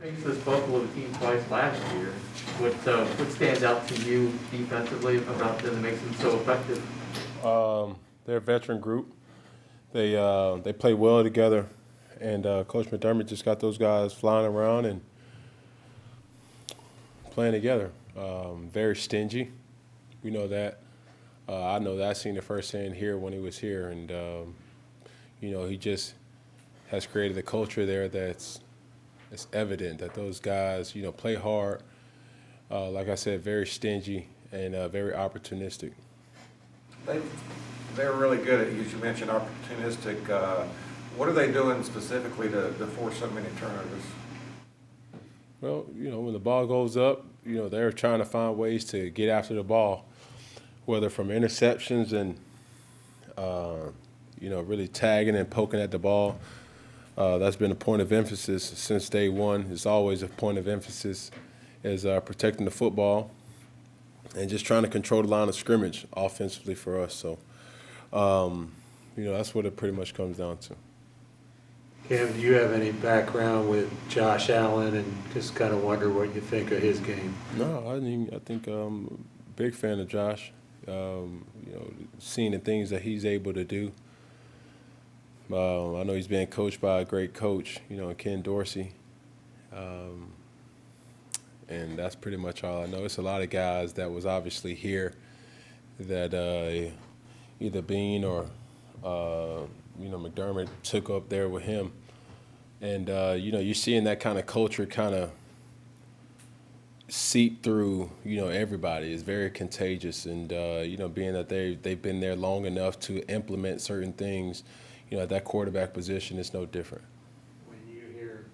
Faced this Buffalo team twice last year. What stands out to you defensively about them that makes them so effective? They're a veteran group. They play well together, and Coach McDermott just got those guys flying around and playing together. Very stingy. We know that. I know that. I seen it firsthand here when he was here, and he just has created a culture there that's it's evident that those guys play hard. Like I said, very stingy and very opportunistic. They're really good at, as you mentioned, opportunistic. What are they doing specifically to force so many turnovers? Well, when the ball goes up, they're trying to find ways to get after the ball, whether from interceptions and, really tagging and poking at the ball. That's been a point of emphasis since day one. It's always a point of emphasis is protecting the football and just trying to control the line of scrimmage offensively for us. So, that's what it pretty much comes down to. Cam, do you have any background with Josh Allen, and just kind of wonder what you think of his game? No, I think I'm a big fan of Josh. Seeing the things that he's able to do. I know he's being coached by a great coach, Ken Dorsey. And that's pretty much all I know. It's a lot of guys that was obviously here that either Bean or, McDermott took up there with him. And, you're seeing that kind of culture kind of seep through, everybody. It's very contagious. And, being that they've been there long enough to implement certain things, at that quarterback position, it's no different. When you hear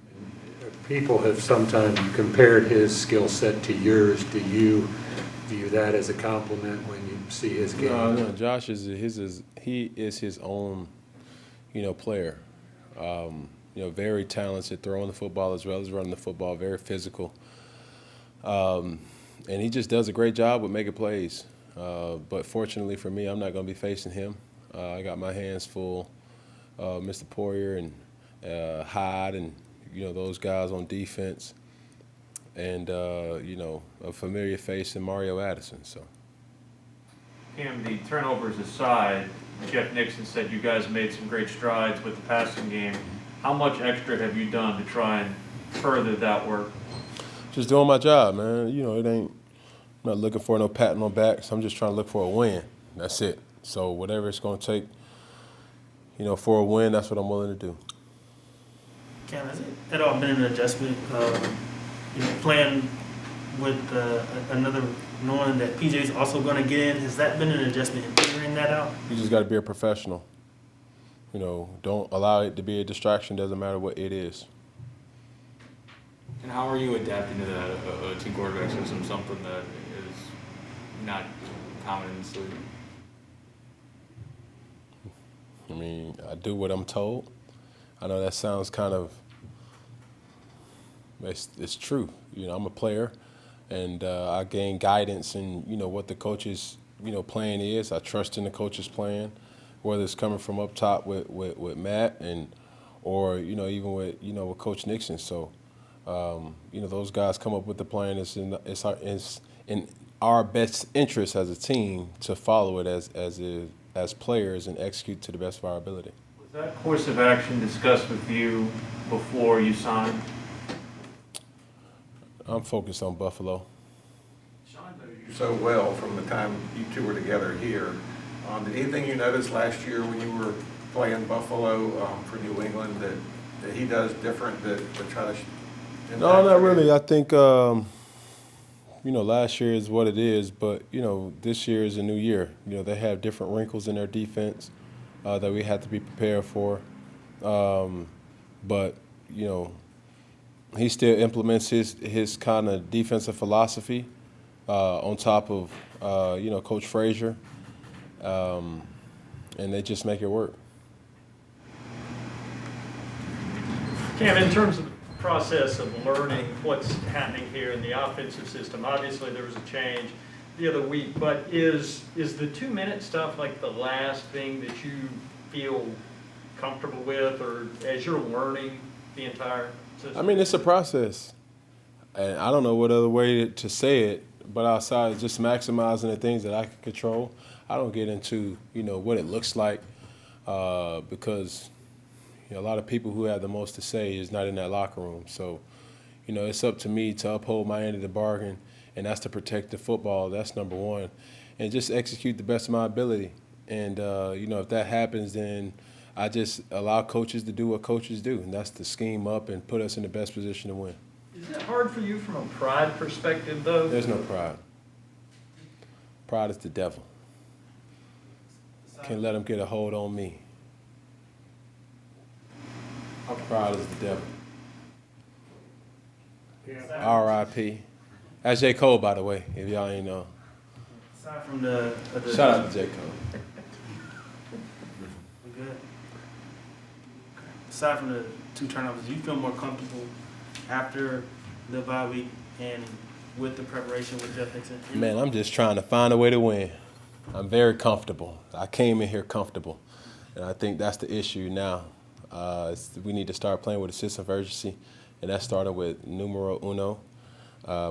people have sometimes compared his skill set to yours, do you view that as a compliment when you see his game? No, Josh he is his own, player. Very talented, throwing the football as well as running the football, very physical. And he just does a great job with making plays. But fortunately for me, I'm not going to be facing him. I got my hands full. Mr. Poirier and Hyde and, those guys on defense. And, a familiar face in Mario Addison. So. Cam, the turnovers aside, Jeff Nixon said you guys made some great strides with the passing game. How much extra have you done to try and further that work? Just doing my job, man. I'm not looking for no pat on the back. So I'm just trying to look for a win. That's it. So whatever it's going to take, for a win, that's what I'm willing to do. Cam, has it at all been an adjustment, playing with another, knowing that PJ is also going to get in? Has that been an adjustment in figuring that out? You just got to be a professional. Don't allow it to be a distraction. Doesn't matter what it is. And how are you adapting to that, a two quarterback system, something that is not common in this league? I do what I'm told. I know that sounds kind of, it's true. I'm a player, and I gain guidance in, what the coach's, plan is. I trust in the coach's plan, whether it's coming from up top with Matt or, even with Coach Nixon. So, those guys come up with the plan. It's in our best interest as a team to follow it as players and execute to the best of our ability. Was that course of action discussed with you before you signed? I'm focused on Buffalo. Sean knew you so well from the time you two were together here. Did anything you notice last year when you were playing Buffalo for New England that he does different to try to? No, not really. I think last year is what it is, but this year is a new year. They have different wrinkles in their defense that we have to be prepared for. But he still implements his kind of defensive philosophy on top of Coach Frazier, and they just make it work. Cam, in terms of the process of learning what's happening here in the offensive system, obviously there was a change the other week, but is the 2-minute stuff like the last thing that you feel comfortable with, or as you're learning the entire system? It's a process. And I don't know what other way to say it, but outside of just maximizing the things that I can control, I don't get into, what it looks like, because, a lot of people who have the most to say is not in that locker room. So, it's up to me to uphold my end of the bargain, and that's to protect the football. That's number one. And just execute the best of my ability. And, if that happens, then I just allow coaches to do what coaches do, and that's to scheme up and put us in the best position to win. Is it hard for you from a pride perspective, though? There's no pride. Pride is the devil. Can't let him get a hold on me. Pride is the devil. R.I.P. That's J. Cole, by the way, if y'all ain't know. Aside from the Shout out to J. Cole. we good. Aside from the 2 turnovers, do you feel more comfortable after the bye week and with the preparation with Jeff Nixon? Man, I'm just trying to find a way to win. I'm very comfortable. I came in here comfortable, and I think that's the issue now. We need to start playing with a sense of urgency, and that started with numero uno,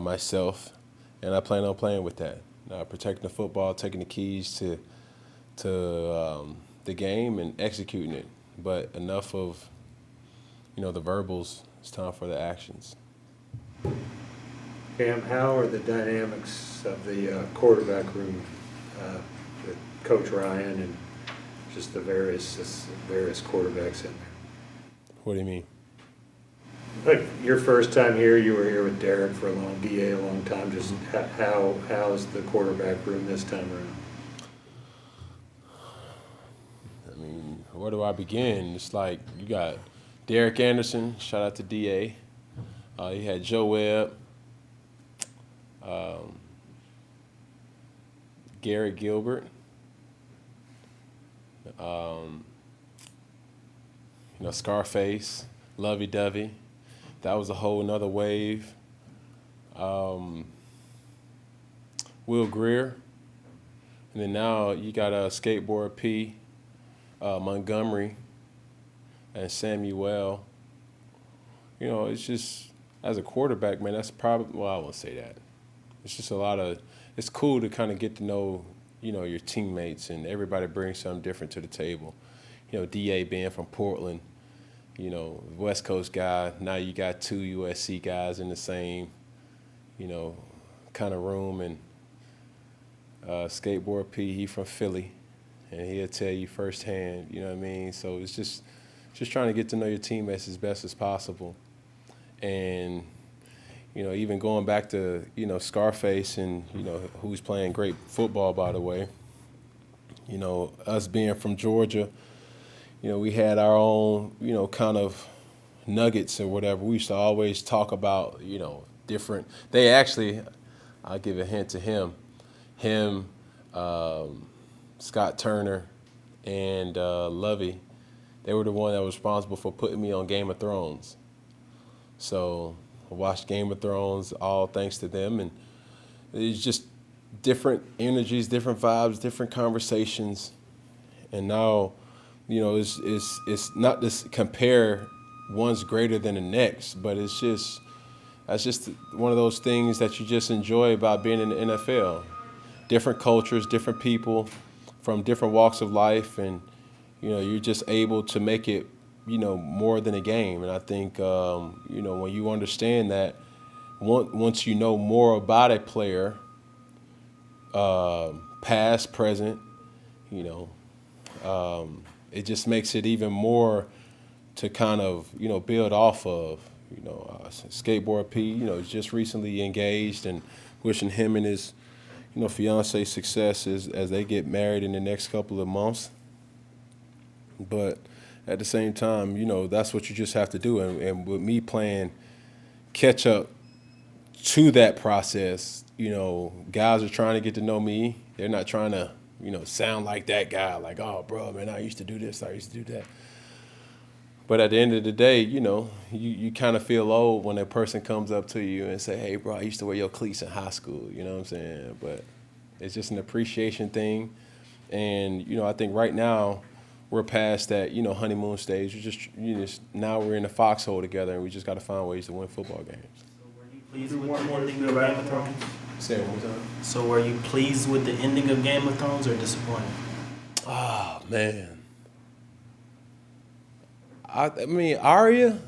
myself, and I plan on playing with that. Protecting the football, taking the keys to the game, and executing it. But enough of, the verbals. It's time for the actions. Cam, how are the dynamics of the quarterback room with Coach Ryan and just the various quarterbacks in there? What do you mean? Like your first time here, you were here with Derek for a long time. Just how's the quarterback room this time around? I mean, where do I begin? It's like you got Derek Anderson, shout out to DA. You had Joe Webb, Garrett Gilbert, Scarface, Lovey Dovey. That was a whole nother wave. Will Greer. And then now you got Skateboard P, Montgomery, and Samuel. It's just, as a quarterback, man, that's probably, well, I won't say that. It's just it's cool to kind of get to know, your teammates, and everybody brings something different to the table. DA being from Portland, West Coast guy. Now you got 2 USC guys in the same, kind of room. And Skateboard P, he from Philly, and he'll tell you firsthand, you know what I mean? So it's just trying to get to know your teammates as best as possible. And, even going back to, Scarface and, who's playing great football, by the way. Us being from Georgia, we had our own, kind of nuggets or whatever. We used to always talk about, different. They actually, I'll give a hint to him, Scott Turner, and Lovey. They were the one that was responsible for putting me on Game of Thrones. So I watched Game of Thrones, all thanks to them, and it's just different energies, different vibes, different conversations, and now, it's not to compare one's greater than the next, but that's just one of those things that you just enjoy about being in the NFL. Different cultures, different people from different walks of life, and you're just able to make it, more than a game. And I think, when you understand that, once you know more about a player, past, present, it just makes it even more to kind of, build off of. Skateboard P, just recently engaged, and wishing him and his, fiance success as they get married in the next couple of months. But at the same time, that's what you just have to do. And with me playing catch up to that process, guys are trying to get to know me. They're not trying to, sound like that guy, like, oh, bro, man, I used to do this, I used to do that. But at the end of the day, you kind of feel old when a person comes up to you and say, hey, bro, I used to wear your cleats in high school, you know what I'm saying? But it's just an appreciation thing. And, I think right now we're past that, honeymoon stage. Now we're in the foxhole together, and we just got to find ways to win football games. So were you Pleased with the ending of Game of Thrones? Say it one more time. So were you pleased with the ending of Game of Thrones or disappointed? Oh, man. I mean, Arya,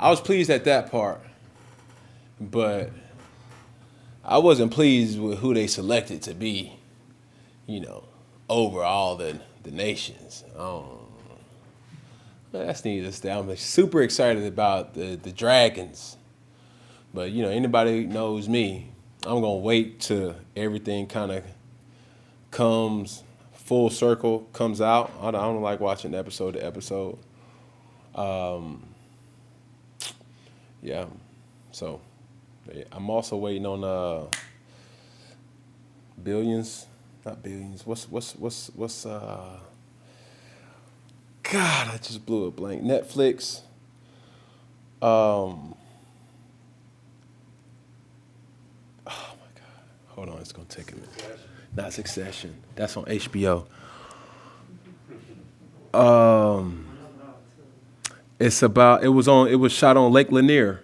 I was pleased at that part, but I wasn't pleased with who they selected to be, over all the nations. That's needless to say. I'm super excited about the dragons, but anybody who knows me, I'm gonna wait till everything kind of comes full circle, comes out. I don't like watching episode to episode. Yeah, so I'm also waiting on billions, not billions. What's God, I just blew a blank. Netflix. Oh my God. Hold on, it's gonna take a minute. Not Succession. That's on HBO. It was shot on Lake Lanier.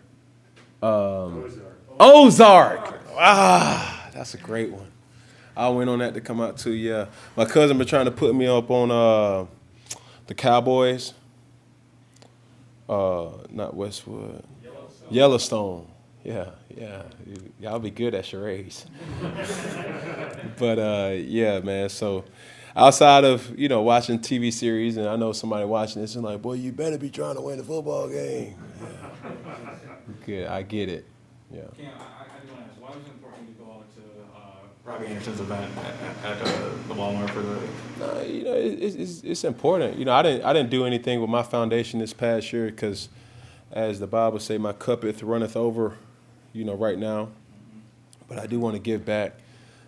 Ozark. That's a great one. I went on that to come out too, yeah. My cousin been trying to put me up on the Cowboys. Not Westwood. Yellowstone. Yeah. Y'all be good at charades. But yeah, man. So outside of watching TV series, and I know somebody watching this and like, boy, you better be trying to win the football game. Yeah. Good, I get it. Yeah. Cam, I do want to ask, why was it important to go out to Robbie Anderson's event at the Walmart for the? It's important. I didn't do anything with my foundation this past year because, as the Bible say, my cuppeth runneth over, right now. But I do want to give back,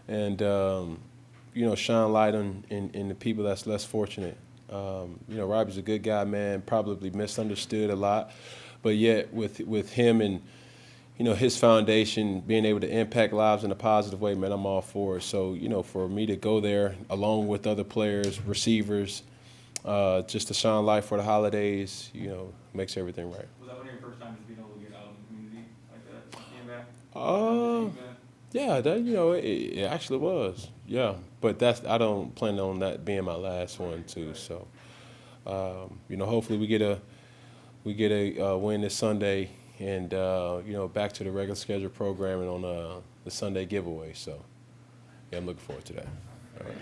and shine light on in the people that's less fortunate. Robbie's a good guy, man. Probably misunderstood a lot, but yet with him and his foundation being able to impact lives in a positive way, man, I'm all for it. So, for me to go there along with other players, receivers, just to shine light for the holidays, makes everything right. Was that one of your first times being able to get out in the community like that? Came back? Yeah, it actually was. Yeah, but I don't plan on that being my last one too. So, hopefully we get a win this Sunday. And, back to the regular schedule programming on the Sunday giveaway. So, yeah, I'm looking forward to that. All right.